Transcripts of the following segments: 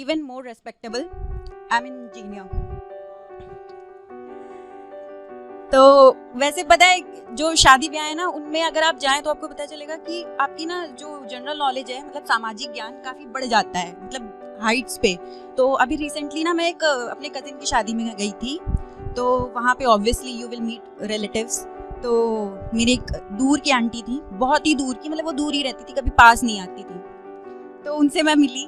even more respectable. I'm an engineer. तो वैसे पता है जो शादी ब्याह है ना, उनमें अगर आप जाएं तो आपको पता चलेगा कि आपकी ना जो जनरल नॉलेज है, मतलब सामाजिक ज्ञान काफ़ी बढ़ जाता है, मतलब हाइट्स पे। तो अभी रिसेंटली ना मैं एक अपने कजिन की शादी में गई थी, तो वहाँ पे obviously you will meet relatives. तो मेरी एक दूर की आंटी थी, बहुत ही दूर की, मतलब वो दूर ही रहती थी, कभी पास नहीं आती थी। तो उनसे मैं मिली,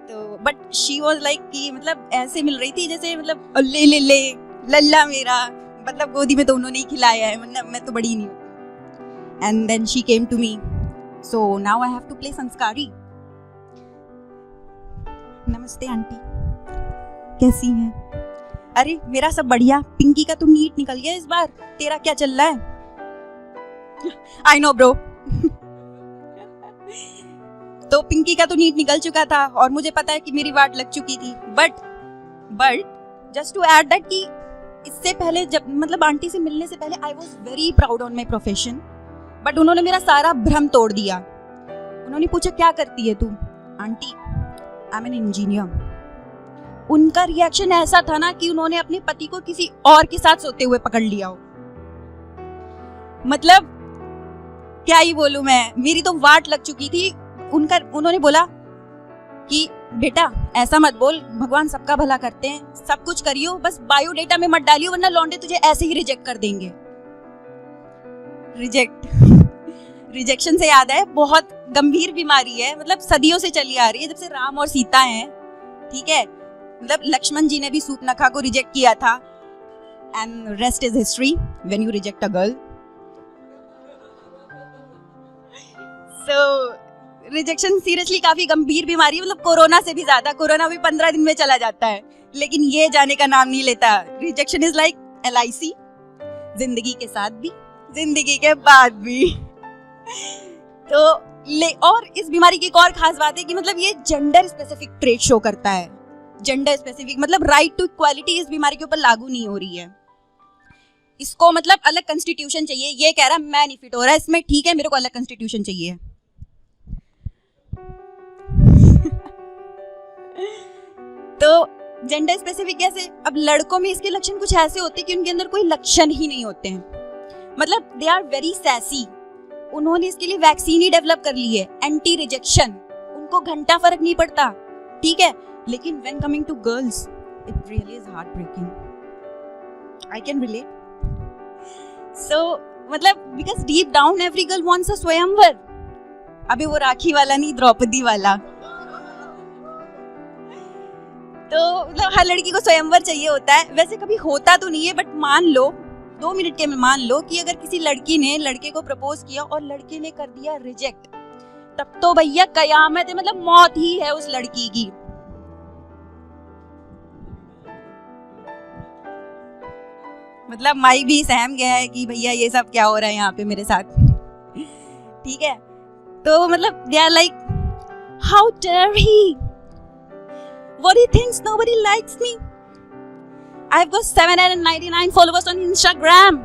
तो बट शी वॉज लाइक कि मतलब ऐसे मिल रही थी जैसे मतलब ले ले ले लल्ला मेरा, मतलब गोदी में तो उन्होंने ही खिलाया है, मतलब मैं तो बड़ी नहीं हूँ। And then she came to me, so now I have to play संस्कारी। नमस्ते आंटी, कैसी हैं? अरे मेरा सब बढ़िया, पिंकी का तो नीट निकल गया इस बार, तेरा क्या चल रहा है? I know bro. तो पिंकी का तो नीट निकल चुका था और मुझे पता है कि मेरी वाट लग चुकी थी, but just to add that कि इससे पहले जब मतलब आंटी से मिलने से पहले I was very proud on my profession, but उन्होंने मेरा सारा भ्रम तोड़ दिया। उन्होंने पूछा क्या करती है तू? Aunty I am an engineer. उनका रिएक्शन ऐसा था ना कि उन्होंने अपने पति को किसी और के साथ सोते हुए पकड़ लिया हो। मतलब क्या ही बोलूं मैं, मेरी तो वाट लग चुकी थी। उन्होंने बोला कि बेटा ऐसा मत बोल, भगवान सबका भला करते हैं, सब कुछ करियो, बस बायोडेटा में मत डालियो वरना लौंडे तुझे ऐसे ही रिजेक्ट कर देंगे। रिजेक्शन से याद है, बहुत गंभीर बीमारी है, मतलब सदियों से चली आ रही है, जब से राम और सीता हैं, ठीक है। मतलब लक्ष्मण जी ने भी सूर्पनखा को रिजेक्ट किया था, and rest is history when you reject a girl. So rejection seriously काफी गंभीर बीमारी है, मतलब कोरोना से भी ज्यादा। कोरोना भी 15 दिन में चला जाता है, लेकिन ये जाने का नाम नहीं लेता। रिजेक्शन इज लाइक LIC, जिंदगी के साथ भी, जिंदगी के बाद भी। तो और इस बीमारी की एक और खास बात है कि मतलब ये जेंडर स्पेसिफिक ट्रेट शो करता है। जेंडर स्पेसिफिक मतलब राइट टू इक्वालिटी इस बीमारी के ऊपर लागू नहीं हो रही है। इसको मतलब अलग कॉन्स्टिट्यूशन चाहिए। ये कह रहा मैं नहीं फिट हो रहा इसमें, ठीक है, मेरे को अलग कॉन्स्टिट्यूशन चाहिए। तो जेंडर स्पेसिफिक कैसे? अब लड़कों में इसके लक्षण कुछ ऐसे होते हैं कि उनके अंदर कोई लक्षण ही नहीं होते हैं, मतलब दे आर वेरी सैसी। उन्होंने इसके लिए वैक्सीन ही डेवलप कर ली है, एंटी रिजेक्शन, उनको घंटा फर्क नहीं पड़ता, ठीक है। लेकिन when coming to girls it really is heart breaking. I can relate. So मतलब because deep down every girl wants a swayamvar. अभी वो राखी वाला नहीं, द्रौपदी वाला। तो मतलब हर लड़की को स्वयंवर चाहिए होता है। वैसे कभी होता तो नहीं है, बट मान लो 2 मिनट के में मान लो कि अगर किसी लड़की ने लड़के को प्रपोज किया और लड़के ने कर दिया रिजेक्ट, तब तो भैया कयामत है, मतलब मौत ही है उस लड़की की। मतलब माई भी सहम गया है कि भैया ये सब क्या हो रहा है यहाँ पे मेरे साथ, ठीक है। तो मतलब they are like how dare he, what he thinks nobody likes me. I've got 799 followers on Instagram.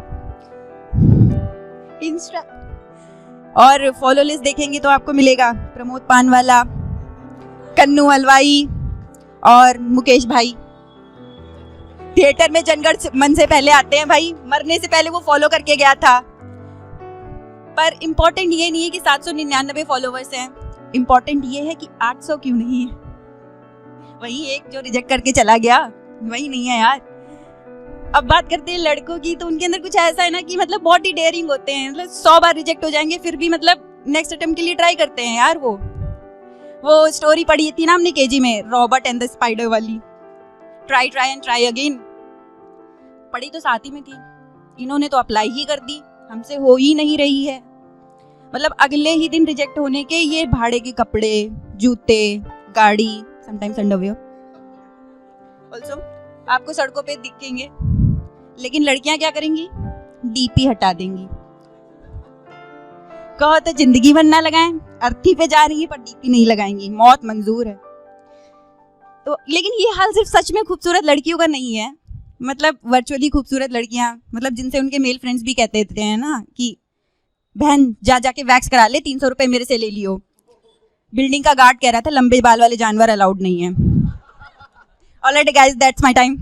और फॉलो लिस्ट देखेंगे तो आपको मिलेगा प्रमोद पानवाला, कन्नू हलवाई और मुकेश भाई। थिएटर में जनगण मन से पहले आते हैं भाई, मरने से पहले वो फॉलो करके गया था। पर इम्पोर्टेंट ये नहीं है कि 799 फॉलोवर्स हैं, इम्पोर्टेंट ये है कि 800 क्यों नहीं है। वही एक जो रिजेक्ट करके चला गया वही नहीं है यार। अब बात करते हैं लड़कों की, तो उनके अंदर कुछ ऐसा है ना कि मतलब बहुत ही डेयरिंग होते हैं, मतलब 100 बार रिजेक्ट हो जाएंगे फिर भी मतलब नेक्स्ट अटेम्प्ट के लिए ट्राई करते हैं यार। वो स्टोरी पढ़ी थी ना हमने KG में, रॉबर्ट एंड द स्पाइडर वाली, ट्राई एंड ट्राई अगेन। पढ़ी तो साथ ही में थी, इन्होंने तो अप्लाई ही कर दी, हमसे हो ही नहीं रही है। मतलब अगले ही दिन रिजेक्ट होने के ये भाड़े के कपड़े, जूते, गाड़ी, समटाइम्स अंडरवियर। ऑल्सो आपको सड़कों पे दिखेंगे, लेकिन लड़कियां क्या करेंगी? DP हटा देंगी। कहो तो जिंदगी भर ना लगाएं, अर्थी पे जा रही है पर DP नहीं लगाएंगी, मौत मंजूर है। तो लेकिन ये हाल सिर्फ सच में खूबसूरत लड़कियों का नहीं है, मतलब वर्चुअली खूबसूरत लड़कियां, मतलब जिनसे उनके मेल फ्रेंड्स भी कहते थे हैं ना कि बहन जाके वैक्स करा ले, 300 रुपए मेरे से ले लियो। बिल्डिंग का गार्ड कह रहा था लंबे बाल वाले जानवर अलाउड नहीं है। Alright guys, that's my time.